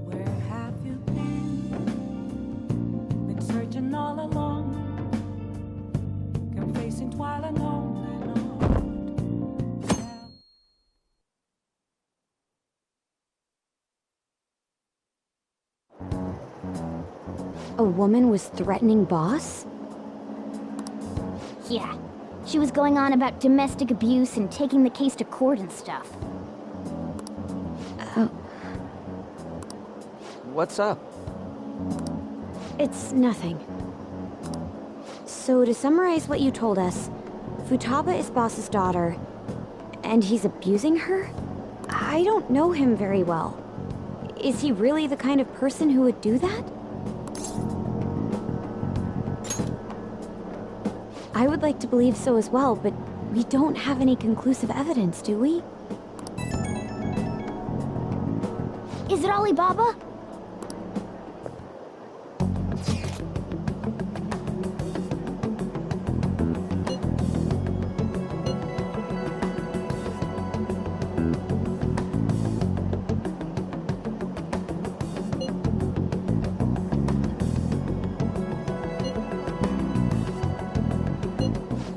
Where have you been? Been searching all along, confessing while alone and on. A woman was threatening Boss? Yeah. She was going on about domestic abuse and taking the case to court and stuff. Oh, What's up? it's nothing. So to summarize what you told us, Futaba is Boss's daughter, and he's abusing her? I don't know him very well. Is he really the kind of person who would do that? I would like to believe so as well, but we don't have any conclusive evidence, do we? Is it Alibaba?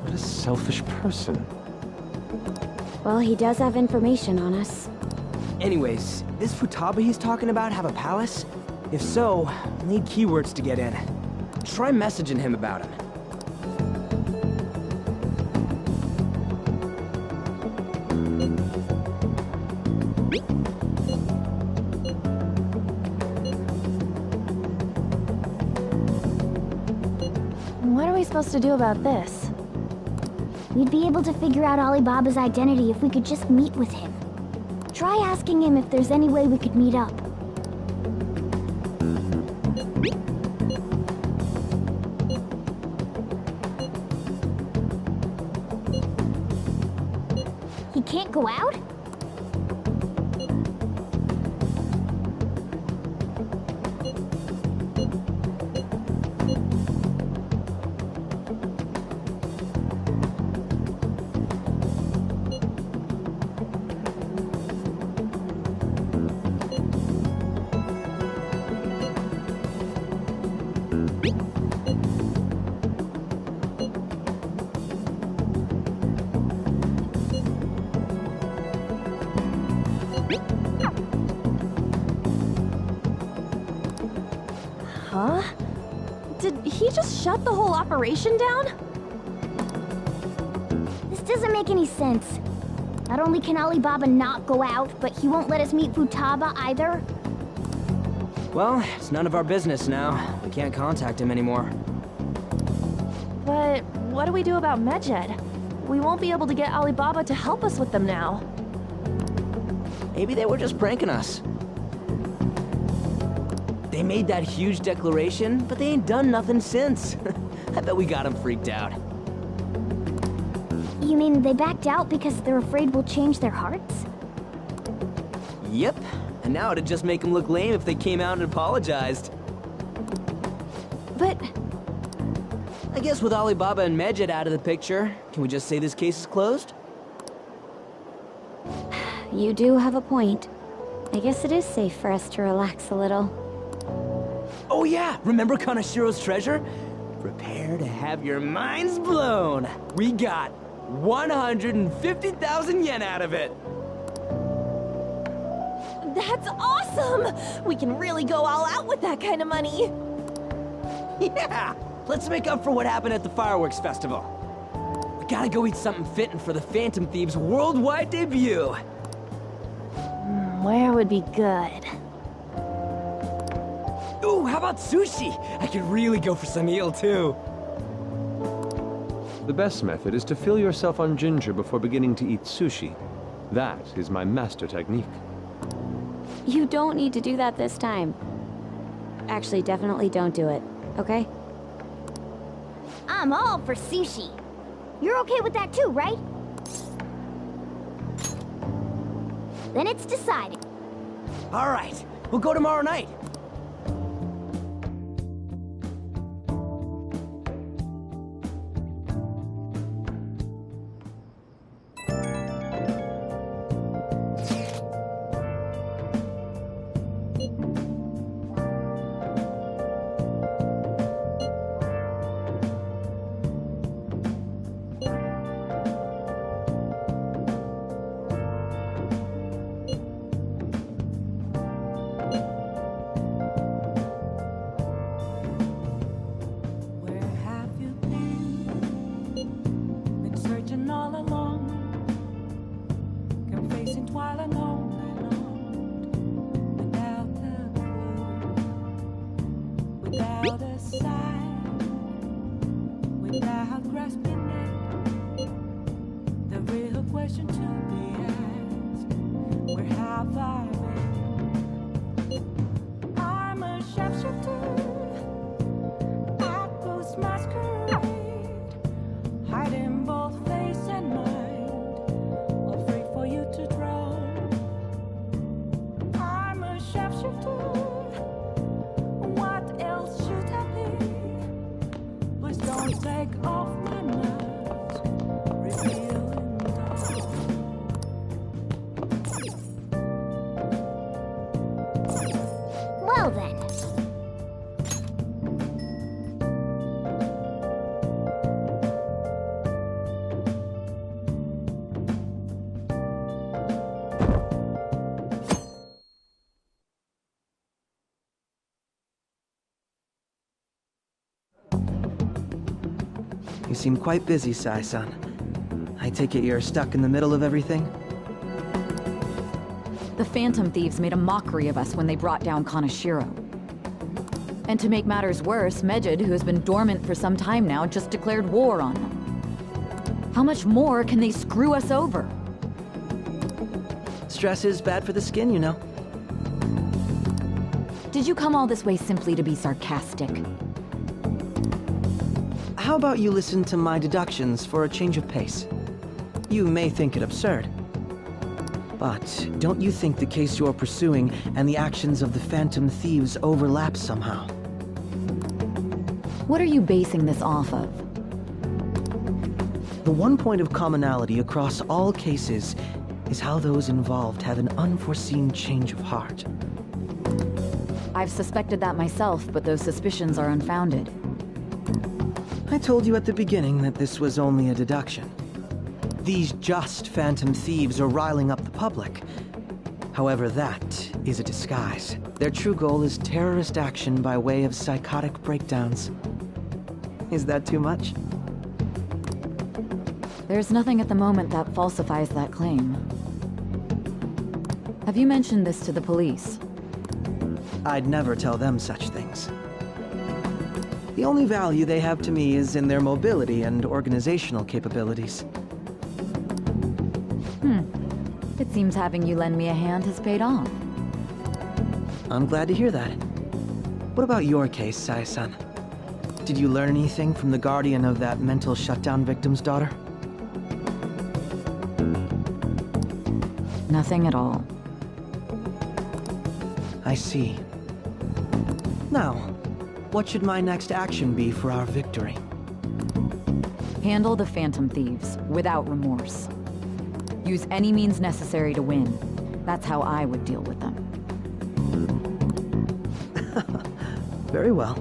What a selfish person. Well, he does have information on us. Anyways, this Futaba he's talking about have a palace? If so, we'll need keywords to get in. Try messaging him about him. What are we supposed to do about this? We'd be able to figure out Alibaba's identity if we could just meet with him. Try asking him if there's any way we could meet up. He can't go out? Huh? Did he just shut the whole operation down? This doesn't make any sense. Not only can Alibaba not go out, but he won't let us meet Futaba either. Well, it's none of our business now. We can't contact him anymore. But what do we do about Medjed? We won't be able to get Alibaba to help us with them now. Maybe they were just pranking us. They made that huge declaration, but they ain't done nothing since. I bet we got them freaked out. You mean they backed out because they're afraid we'll change their hearts? Yep, and now it'd just make them look lame if they came out and apologized. But I guess with Alibaba and Medjed out of the picture, can we just say this case is closed? You do have a point. I guess it is safe for us to relax a little. Oh yeah, remember Kanashiro's treasure? Prepare to have your minds blown. We got 150,000 yen out of it. that's awesome! We can really go all out with that kind of money. Yeah, let's make up for what happened at the fireworks festival. We gotta go eat something fitting for the Phantom Thieves' worldwide debut. Where would be good? Ooh, how about sushi? I could really go for some eel, too. The best method is to fill yourself on ginger before beginning to eat sushi. That is my master technique. You don't need to do that this time. Actually, definitely don't do it, okay? I'm all for sushi. You're okay with that too, right? Then it's decided. All right, we'll go tomorrow night. without grasping it. The real question to be asked, where have I been? I'm a sharpshooter, I post masquerade, hiding both face and mind, afraid for you to drown. I'm a sharpshooter, what else should I be? Please don't take off my mask, revealing dark. Well then. You seem quite busy, Sai-san. I take it you're stuck in the middle of everything? The Phantom Thieves made a mockery of us when they brought down Kaneshiro. And to make matters worse, Medjed, who has been dormant for some time now, just declared war on them. How much more can they screw us over? Stress is bad for the skin, you know. Did you come all this way simply to be sarcastic? How about you listen to my deductions for a change of pace? You may think it absurd, but don't you think the case you're pursuing and the actions of the Phantom Thieves overlap somehow? What are you basing this off of? The one point of commonality across all cases is how those involved have an unforeseen change of heart. I've suspected that myself, but those suspicions are unfounded. I told you at the beginning that this was only a deduction. These just Phantom Thieves are riling up the public. However, that is a disguise. Their true goal is terrorist action by way of psychotic breakdowns. Is that too much? There's nothing at the moment that falsifies that claim. Have you mentioned this to the police? I'd never tell them such things. The only value they have to me is in their mobility and organizational capabilities. It seems having you lend me a hand has paid off. I'm glad to hear that. What about your case, Sai-san? Did you learn anything from the guardian of that mental shutdown victim's daughter? Nothing at all. I see. Now, what should my next action be for our victory? Handle the Phantom Thieves without remorse. Use any means necessary to win. That's how I would deal with them. Very well.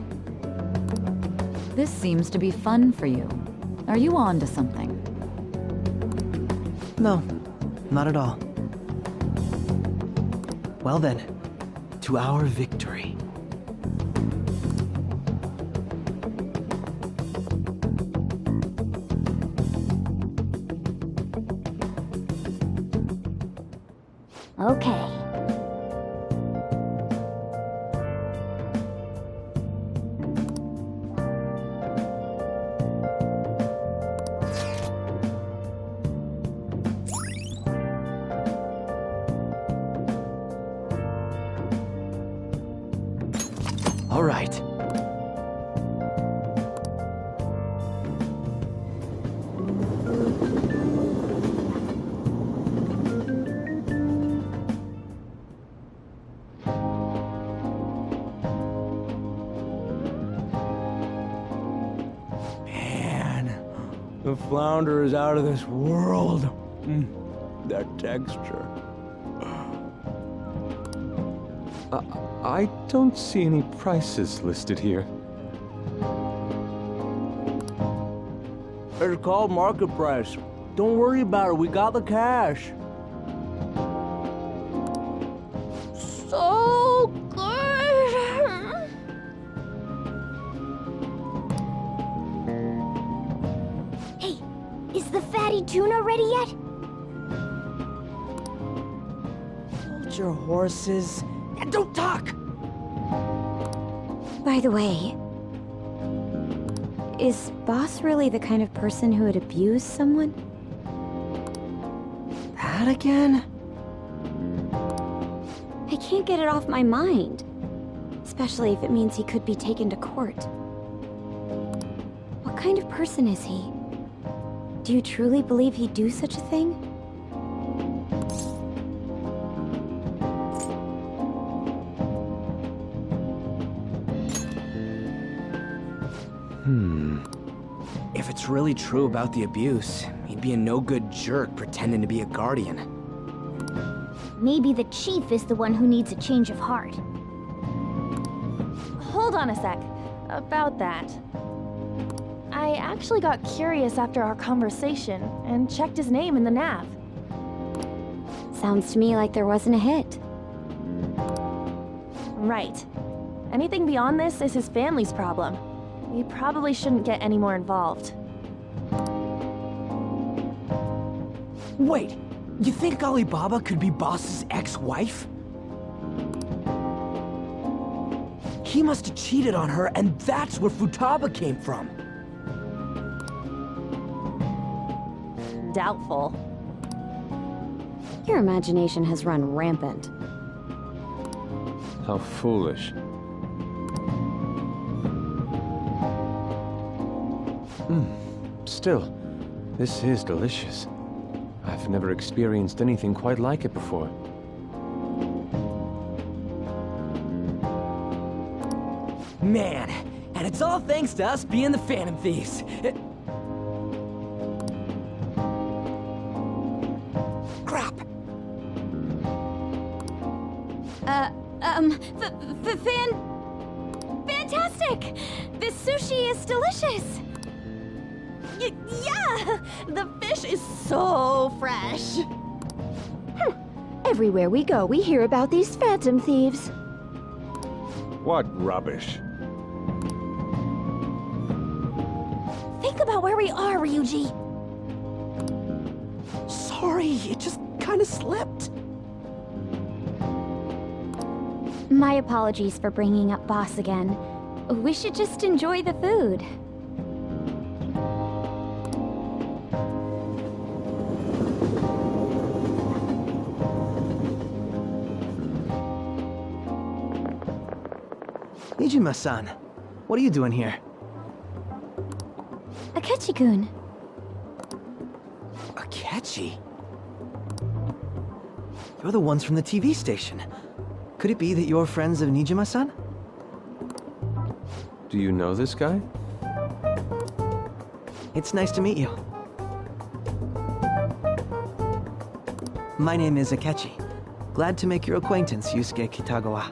This seems to be fun for you. Are you on to something? No, not at all. Well then, to our victory. Okay. All right. Man, the flounder is out of this world. That texture. I don't see any prices listed here. It's called market price. Don't worry about it, we got the cash. So good. Hey, is the fatty tuna ready yet? Hold your horses and don't talk! By the way, Is Boss really the kind of person who would abuse someone? That again? I can't get it off my mind. Especially if it means he could be taken to court. What kind of person is he? Do you truly believe he'd do such a thing? If it's really true about the abuse, he'd be a no-good jerk pretending to be a guardian. Maybe the chief is the one who needs a change of heart. Hold on a sec. About that. I actually got curious after our conversation and checked his name in the nav. Sounds to me like there wasn't a hit. Right. Anything beyond this is his family's problem. We probably shouldn't get any more involved. Wait, you think Alibaba could be Boss's ex-wife? He must have cheated on her, and that's where Futaba came from. Doubtful. Your imagination has run rampant. How foolish. Still, this is delicious. I've never experienced anything quite like it before. Man, and it's all thanks to us being the Phantom Thieves. Crap! Fantastic! This sushi is delicious! Yeah! The fish is so fresh! Everywhere we go, we hear about these phantom thieves. What rubbish. Think about where we are, Ryuji! Sorry, it just kind of slipped. My apologies for bringing up Boss again. We should just enjoy the food. Nijima-san, what are you doing here? Akechi-kun. Akechi? You're the ones from the TV station. Could it be that you're friends of Nijima-san? Do you know this guy? It's nice to meet you. My name is Akechi. Glad to make your acquaintance, Yusuke Kitagawa.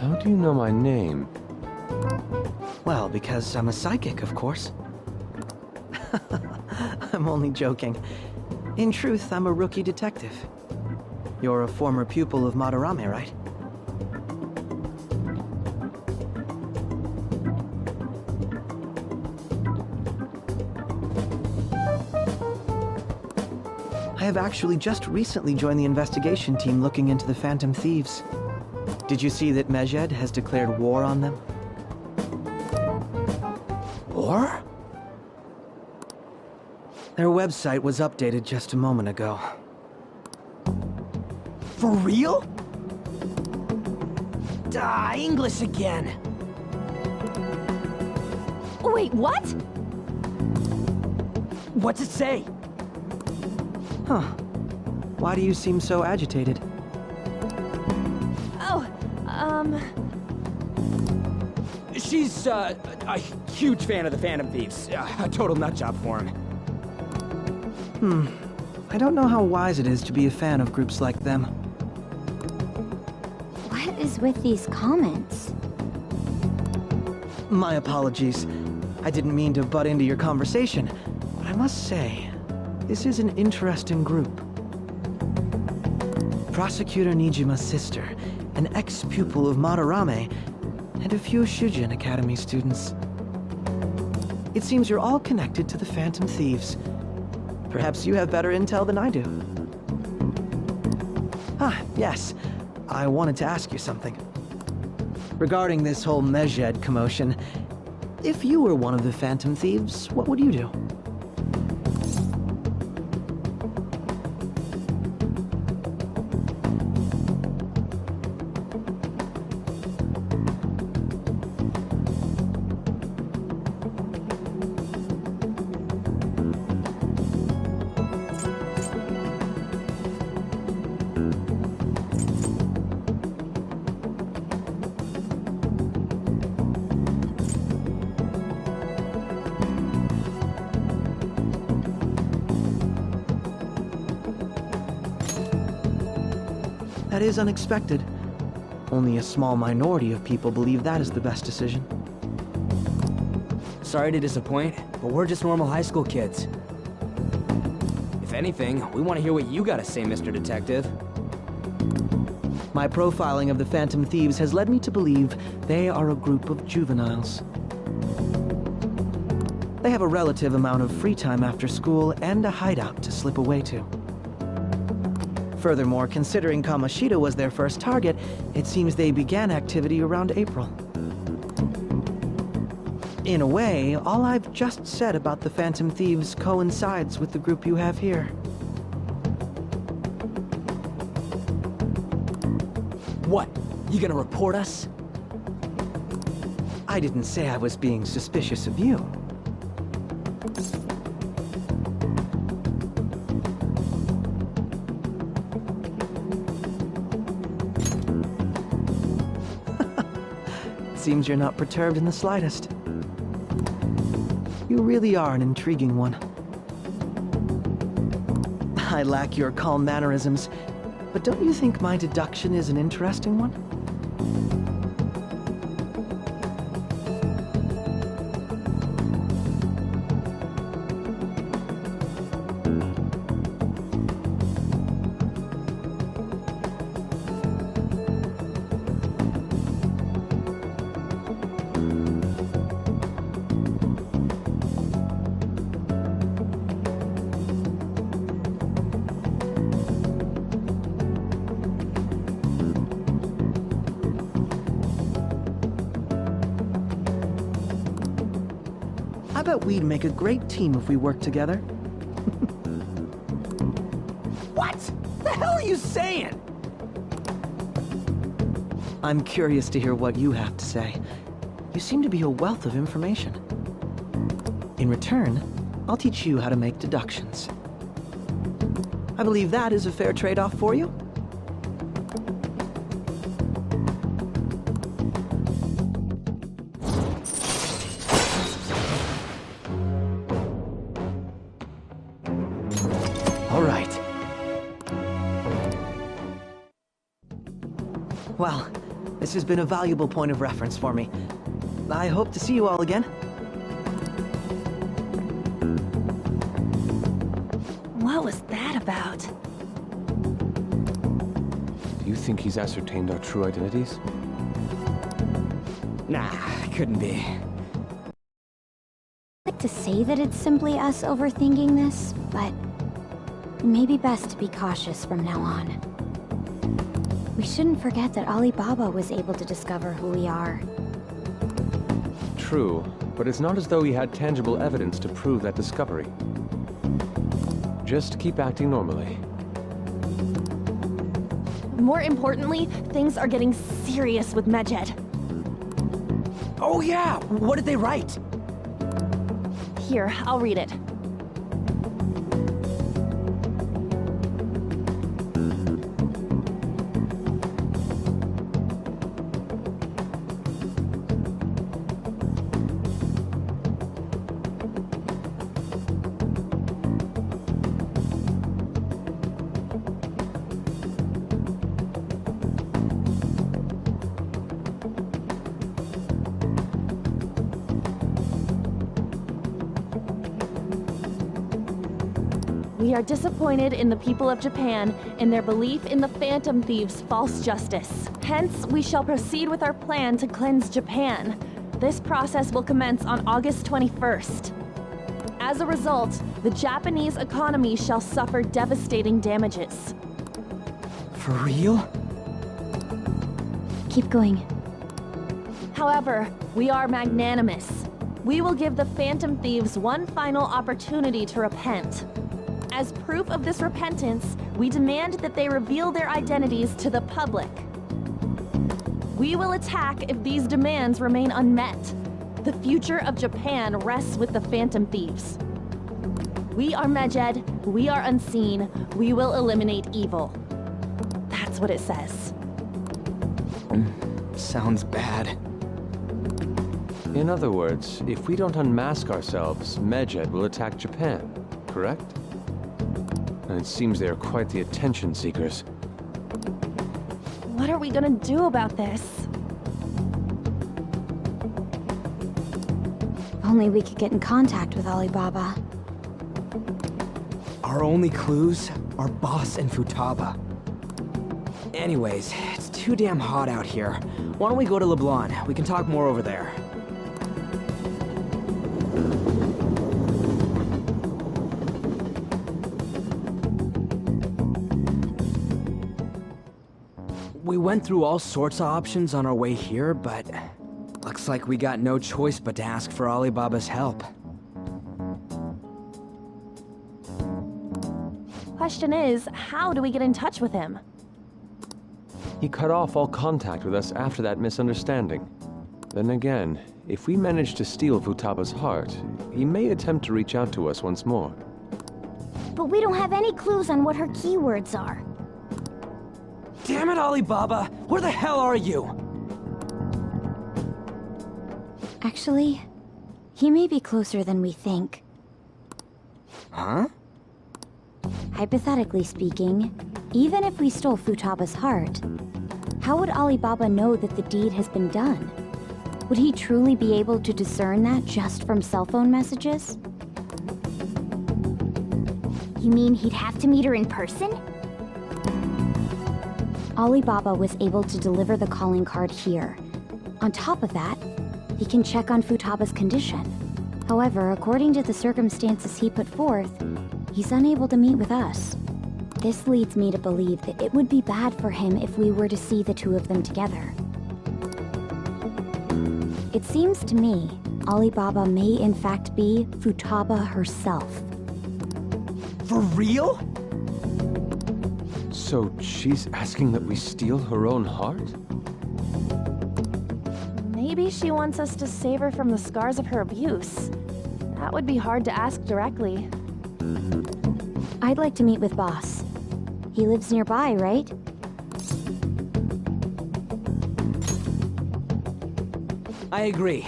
How do you know my name? Well, because I'm a psychic, of course. I'm only joking. In truth, I'm a rookie detective. You're a former pupil of Madarame, right? I have actually just recently joined the investigation team looking into the Phantom Thieves. Did you see that Mejed has declared war on them? War? Their website was updated just a moment ago. For real? Ah, English again. Wait, what? What's it say? Huh. Why do you seem so agitated? Oh, She's, a huge fan of the Phantom Thieves. A total nutjob for him. I don't know how wise it is to be a fan of groups like them. What is with these comments? My apologies. I didn't mean to butt into your conversation, but I must say, this is an interesting group. Prosecutor Nijima's sister, an ex-pupil of Madarame, and a few Shujin Academy students. It seems you're all connected to the Phantom Thieves. Perhaps you have better intel than I do. Ah, yes. I wanted to ask you something. Regarding this whole Mejed commotion, if you were one of the Phantom Thieves, what would you do? That is unexpected. Only a small minority of people believe that is the best decision. Sorry to disappoint, but we're just normal high school kids. If anything, we want to hear what you gotta say, Mr. Detective. My profiling of the Phantom Thieves has led me to believe they are a group of juveniles. They have a relative amount of free time after school and a hideout to slip away to. Furthermore, considering Kamoshida was their first target, it seems they began activity around April. In a way, all I've just said about the Phantom Thieves coincides with the group you have here. What? You gonna report us? I didn't say I was being suspicious of you. Seems you're not perturbed in the slightest. You really are an intriguing one. I lack your calm mannerisms, but don't you think my deduction is an interesting one? I bet we'd make a great team if we worked together. What? The hell are you saying? I'm curious to hear what you have to say. You seem to be a wealth of information. In return, I'll teach you how to make deductions. I believe that is a fair trade-off for you. All right. Well, this has been a valuable point of reference for me. I hope to see you all again. What was that about? Do you think he's ascertained our true identities? Nah, couldn't be. I'd like to say that it's simply us overthinking this, but it may be best to be cautious from now on. We shouldn't forget that Alibaba was able to discover who we are. True, but it's not as though he had tangible evidence to prove that discovery. Just keep acting normally. More importantly, things are getting serious with Mejed. Oh yeah, what did they write? Here, I'll read it. We are disappointed in the people of Japan in their belief in the Phantom Thieves' false justice. Hence, we shall proceed with our plan to cleanse Japan. This process will commence on August 21st. As a result, the Japanese economy shall suffer devastating damages. For real? Keep going. However, we are magnanimous. We will give the Phantom Thieves one final opportunity to repent. As proof of this repentance, we demand that they reveal their identities to the public. We will attack if these demands remain unmet. The future of Japan rests with the Phantom Thieves. We are Medjed, we are unseen, we will eliminate evil. That's what it says. Sounds bad. In other words, if we don't unmask ourselves, Medjed will attack Japan, correct? And it seems they are quite the attention seekers. What are we gonna do about this? If only we could get in contact with Alibaba. Our only clues are Boss and Futaba. Anyways, it's too damn hot out here. Why don't we go to LeBlanc? We can talk more over there. We went through all sorts of options on our way here, but looks like we got no choice but to ask for Alibaba's help. Question is, how do we get in touch with him? He cut off all contact with us after that misunderstanding. Then again, if we manage to steal Futaba's heart, he may attempt to reach out to us once more. But we don't have any clues on what her keywords are. Damn it, Alibaba! Where the hell are you? Actually, he may be closer than we think. Huh? Hypothetically speaking, even if we stole Futaba's heart, how would Alibaba know that the deed has been done? Would he truly be able to discern that just from cell phone messages? You mean he'd have to meet her in person? Alibaba was able to deliver the calling card here. On top of that, he can check on Futaba's condition. However, according to the circumstances he put forth, he's unable to meet with us. This leads me to believe that it would be bad for him if we were to see the two of them together. It seems to me, Alibaba may in fact be Futaba herself. For real? So she's asking that we steal her own heart? Maybe she wants us to save her from the scars of her abuse. That would be hard to ask directly. I'd like to meet with Boss. He lives nearby, right? I agree.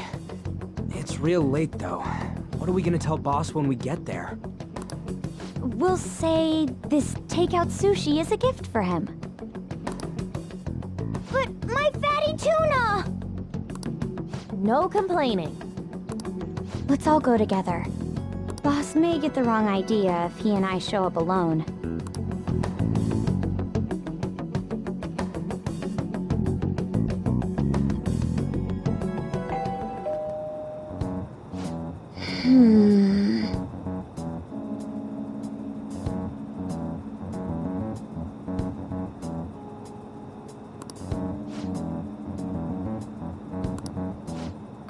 It's real late, though. What are we gonna tell Boss when we get there? We'll say this takeout sushi is a gift for him. But my fatty tuna! No complaining. Let's all go together. Boss may get the wrong idea if he and I show up alone.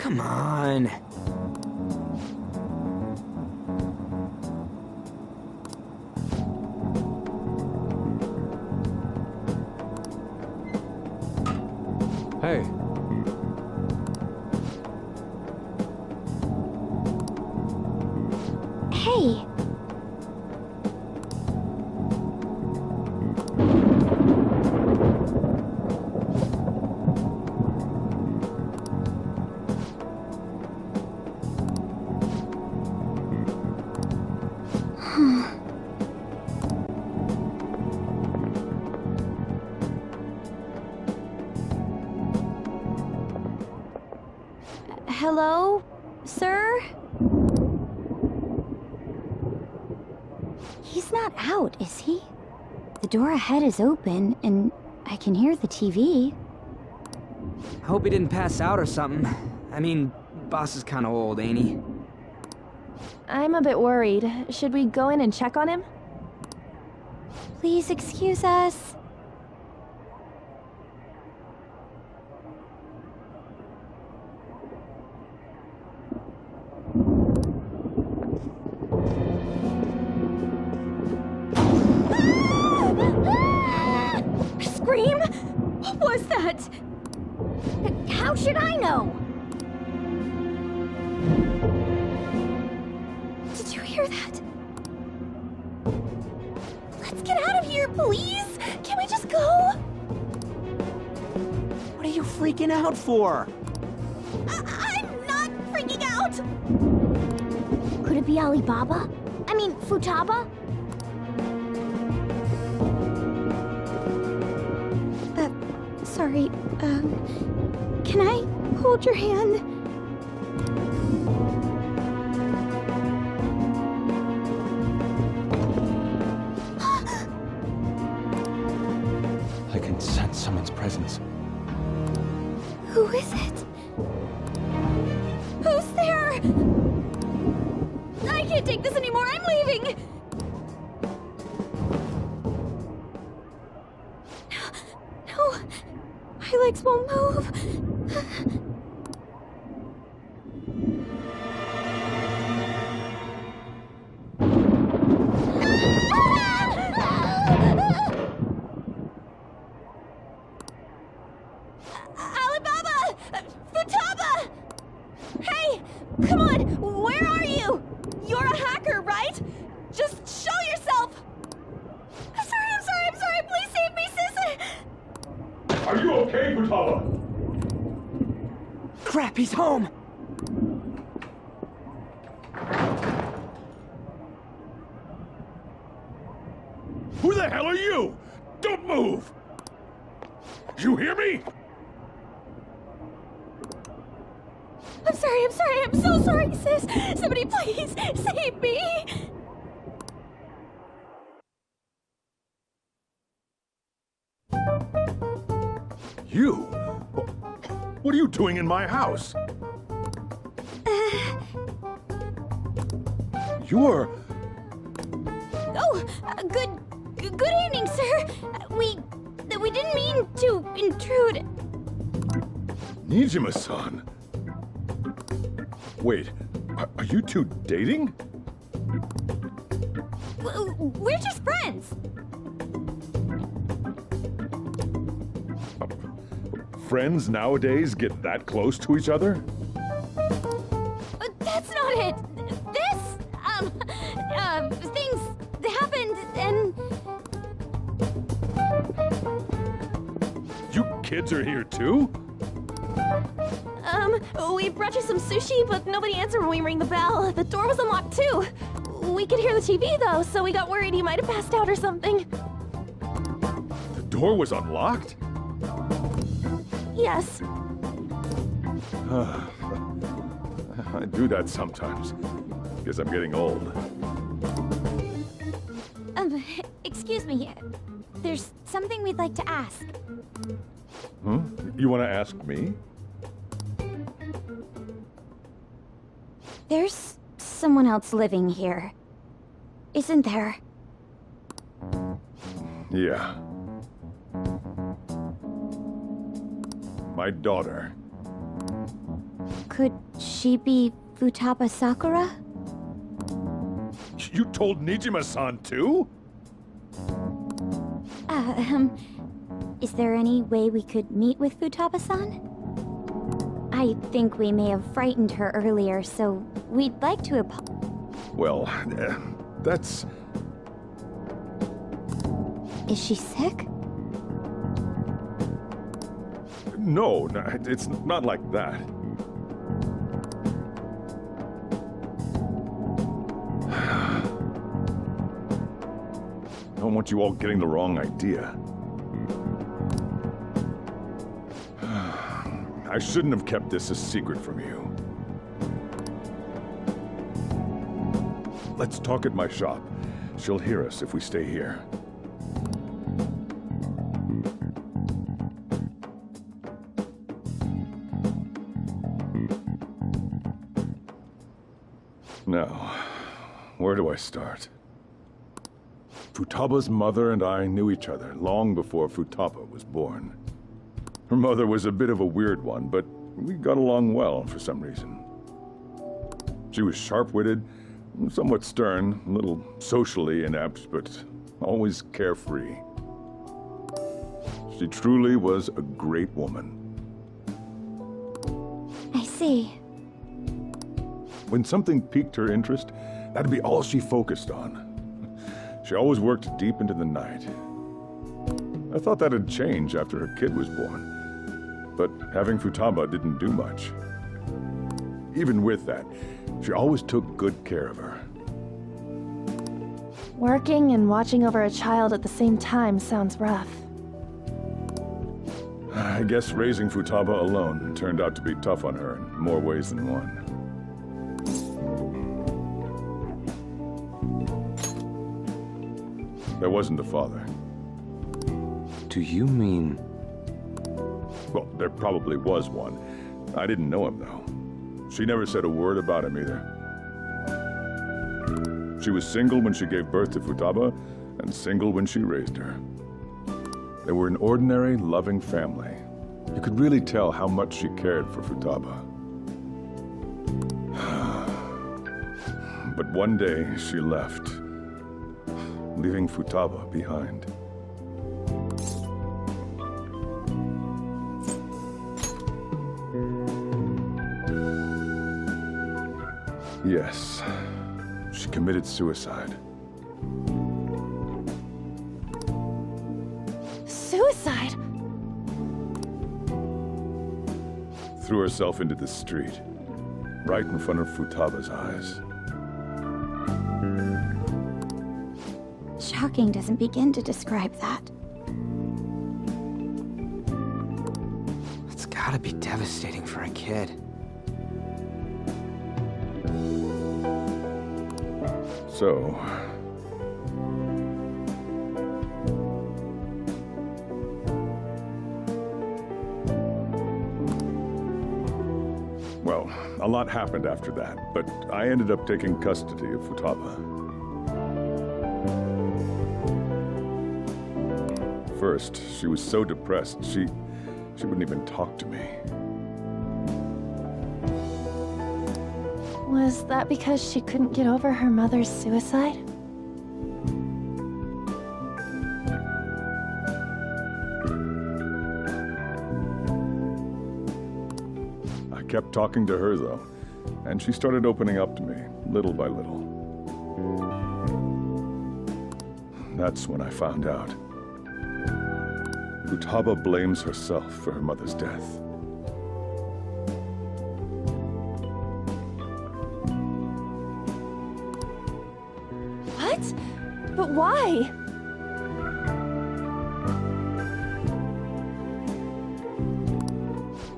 Come on. Hey, Hey! Hello, sir? He's not out, is he? The door ahead is open, and I can hear the TV. I hope he didn't pass out or something. I mean, Boss is kinda old, ain't he? I'm a bit worried. Should we go in and check on him? Please excuse us. that? How should I know? Did you hear that? Let's get out of here, please! Can we just go? What are you freaking out for? I'm not freaking out! Could it be Alibaba? I mean, Futaba? Sorry, can I hold your hand? I can sense someone's presence. Who is it? Who's there? I can't take this anymore, I'm leaving! No, my legs won't move. Alibaba! Futaba! Hey! Come on! Where are you? You're a hacker, right? Just show yourself! I'm sorry! Please save me, sis! Are you okay, Futaba? Crap, he's home! Who the hell are you? Don't move! You hear me? I'm so sorry, sis! Somebody please save me! You? What are you doing in my house? You're... Oh, good evening, sir. We didn't mean to intrude. Nijima-san. Wait, are you two dating? We're just friends. Friends nowadays get that close to each other? That's not it. Things happened and... You kids are here too? We brought you some sushi, but nobody answered when we rang the bell. The door was unlocked too. We could hear the TV though, so we got worried you might have passed out or something. The door was unlocked? Yes. I do that sometimes. Guess I'm getting old. Excuse me. There's something we'd like to ask. You want to ask me? There's someone else living here, isn't there? Yeah. My daughter. Could she be Futaba Sakura? You told Nijima-san too? Is there any way we could meet with Futaba-san? I think we may have frightened her earlier, so we'd like to Well, that's... Is she sick? No, it's not like that. I don't want you all getting the wrong idea. I shouldn't have kept this a secret from you. Let's talk at my shop. She'll hear us if we stay here. Now, where do I start? Futaba's mother and I knew each other long before Futaba was born. Her mother was a bit of a weird one, but we got along well for some reason. She was sharp-witted, somewhat stern, a little socially inept, but always carefree. She truly was a great woman. I see. When something piqued her interest, that'd be all she focused on. She always worked deep into the night. I thought that'd change after her kid was born, but having Futaba didn't do much. Even with that, she always took good care of her. Working and watching over a child at the same time sounds rough. I guess raising Futaba alone turned out to be tough on her in more ways than one. There wasn't a father. Do you mean... Well, there probably was one. I didn't know him, though. She never said a word about him either. She was single when she gave birth to Futaba, and single when she raised her. They were an ordinary, loving family. You could really tell how much she cared for Futaba. But one day, she left, leaving Futaba behind. Yes, she committed suicide. Suicide? Threw herself into the street, right in front of Futaba's eyes. Shocking doesn't begin to describe that. It's gotta be devastating for a kid. So... Well, a lot happened after that, but I ended up taking custody of Futaba. First, she was so depressed, she wouldn't even talk to me. Was that because she couldn't get over her mother's suicide? I kept talking to her, though, and she started opening up to me, little by little. That's when I found out. Futaba blames herself for her mother's death. What? But why?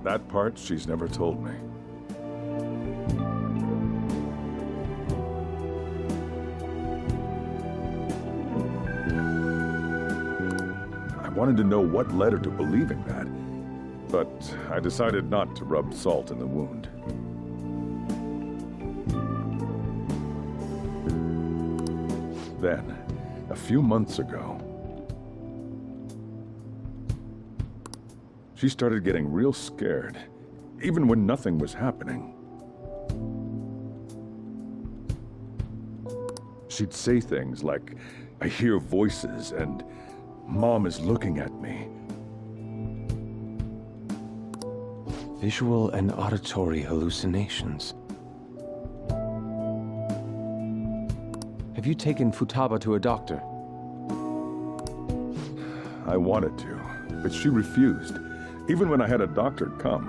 That part she's never told me. I wanted to know what led her to believing that, but I decided not to rub salt in the wound. Then, a few months ago, she started getting real scared, even when nothing was happening. She'd say things like, "I hear voices," and "Mom is looking at me." Visual and auditory hallucinations. Have you taken Futaba to a doctor? I wanted to, but she refused. Even when I had a doctor come,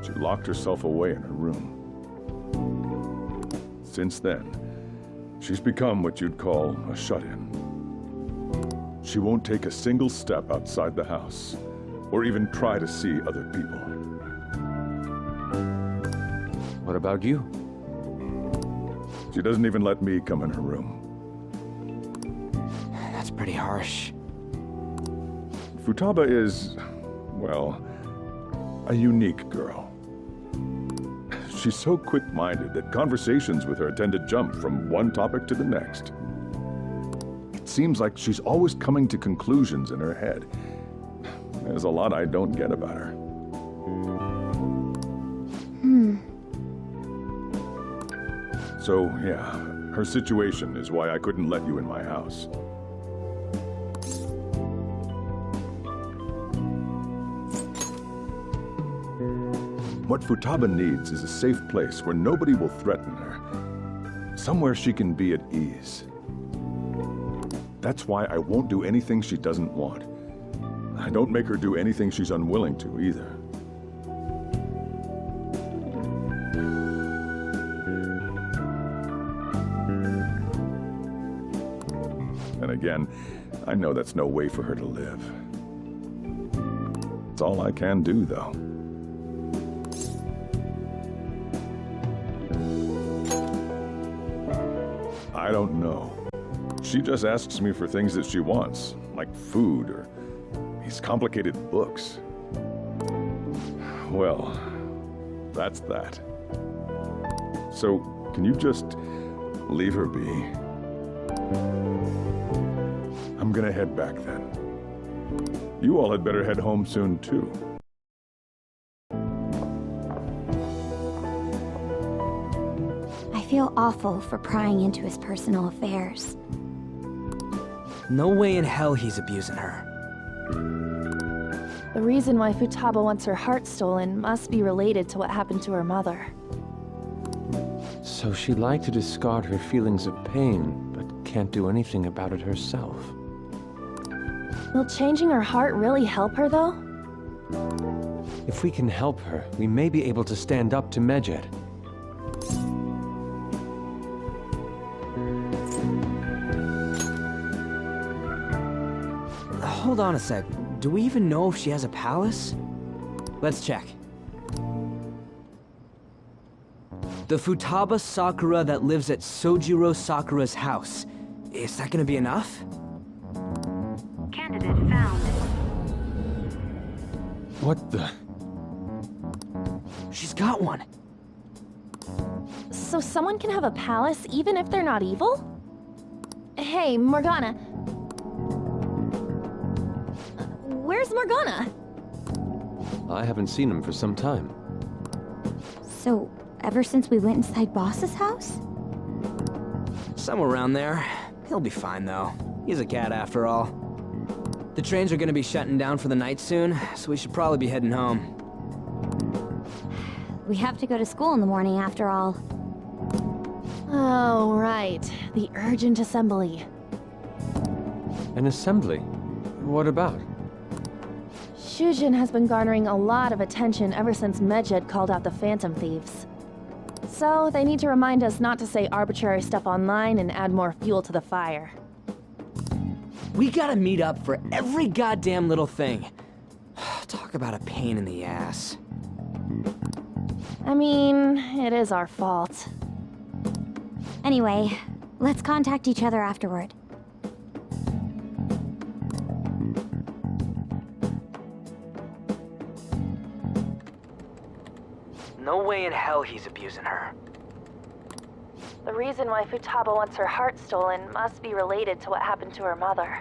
she locked herself away in her room. Since then, she's become what you'd call a shut-in. She won't take a single step outside the house, or even try to see other people. What about you? She doesn't even let me come in her room. That's pretty harsh. Futaba is, well, a unique girl. She's so quick-minded that conversations with her tend to jump from one topic to the next. It seems like she's always coming to conclusions in her head. There's a lot I don't get about her. So, yeah, her situation is why I couldn't let you in my house. What Futaba needs is a safe place where nobody will threaten her. Somewhere she can be at ease. That's why I won't do anything she doesn't want. I don't make her do anything she's unwilling to, either. And again, I know that's no way for her to live. It's all I can do, though. I don't know. She just asks me for things that she wants, like food or these complicated books. Well, that's that. So, can you just leave her be? I'm gonna head back then. You all had better head home soon, too. I feel awful for prying into his personal affairs. No way in hell he's abusing her. The reason why Futaba wants her heart stolen must be related to what happened to her mother. So she'd like to discard her feelings of pain, but can't do anything about it herself. Will changing her heart really help her, though? If we can help her, we may be able to stand up to Medjed. Hold on a sec. Do we even know if she has a palace? Let's check. The Futaba Sakura that lives at Sojiro Sakura's house. Is that gonna be enough? Candidate found. What the? She's got one. So someone can have a palace even if they're not evil? Hey, Morgana. Where's Morgana? I haven't seen him for some time. So, ever since we went inside Boss's house? Somewhere around there. He'll be fine, though. He's a cat after all. The trains are gonna be shutting down for the night soon, so we should probably be heading home. We have to go to school in the morning after all. Oh, right. The urgent assembly. An assembly? What about? Shujin has been garnering a lot of attention ever since Medjed called out the Phantom Thieves. So, they need to remind us not to say arbitrary stuff online and add more fuel to the fire. We gotta meet up for every goddamn little thing. Talk about a pain in the ass. I mean, it is our fault. Anyway, let's contact each other afterward. No way in hell he's abusing her. The reason why Futaba wants her heart stolen must be related to what happened to her mother.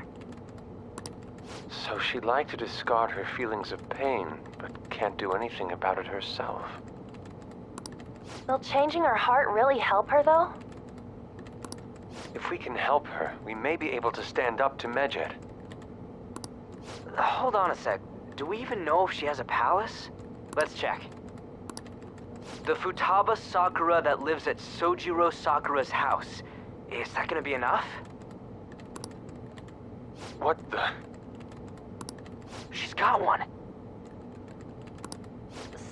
So she'd like to discard her feelings of pain, but can't do anything about it herself. Will changing her heart really help her, though? If we can help her, we may be able to stand up to Medjed. Hold on a sec. Do we even know if she has a palace? Let's check. The Futaba Sakura that lives at Sojiro Sakura's house. Is that gonna be enough? What the? She's got one.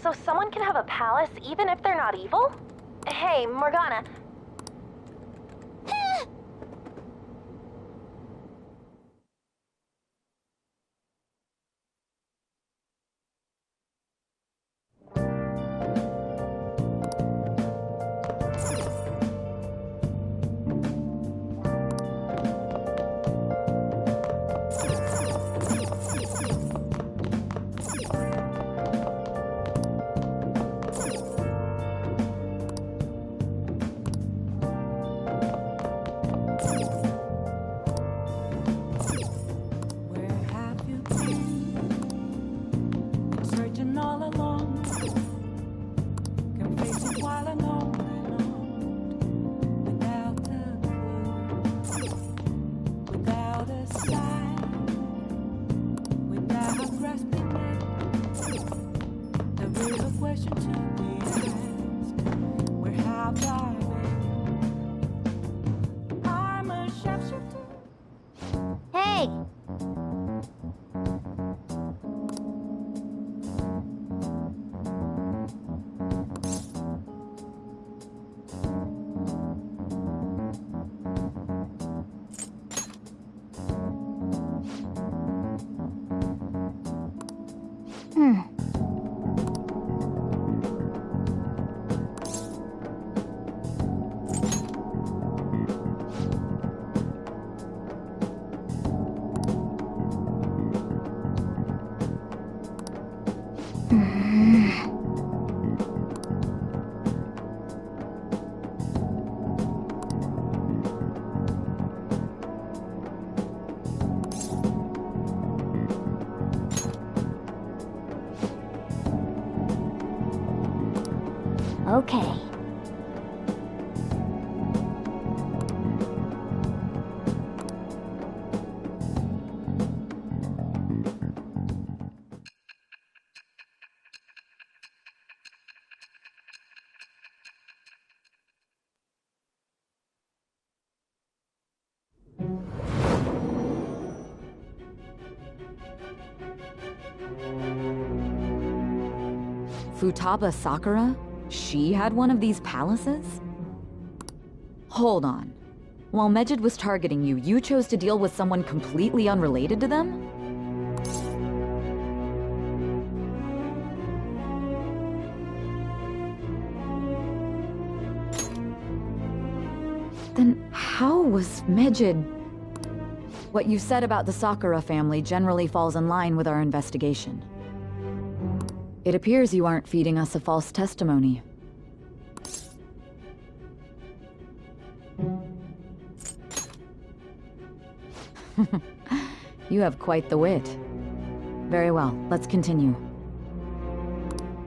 So someone can have a palace even if they're not evil? Hey, Morgana. Okay. Futaba Sakura? She had one of these palaces? Hold on. While Mejid was targeting you, you chose to deal with someone completely unrelated to them? Then how was Mejid... What you said about the Sakura family generally falls in line with our investigation. It appears you aren't feeding us a false testimony. You have quite the wit. Very well, let's continue.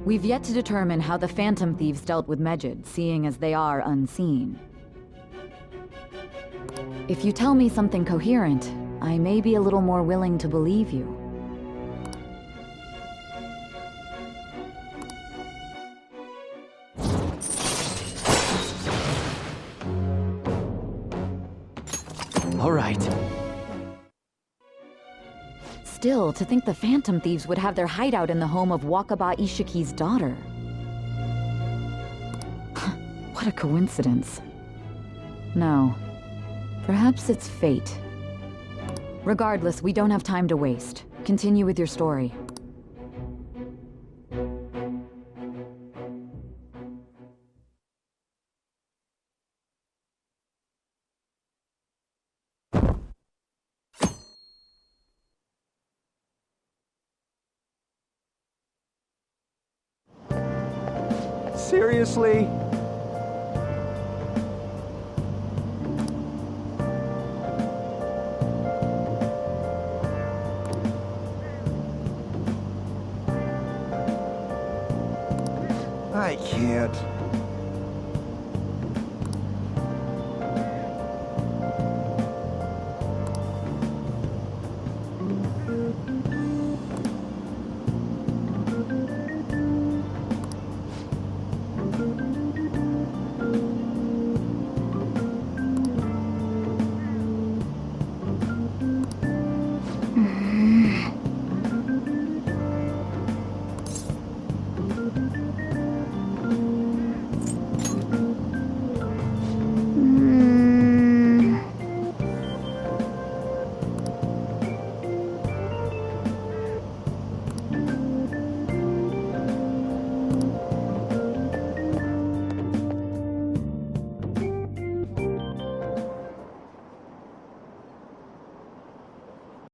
We've yet to determine how the Phantom Thieves dealt with Mejid, seeing as they are unseen. If you tell me something coherent, I may be a little more willing to believe you. All right. Still, to think the Phantom Thieves would have their hideout in the home of Wakaba Ishiki's daughter. What a coincidence. No. Perhaps it's fate. Regardless, we don't have time to waste. Continue with your story. Seriously? I can't.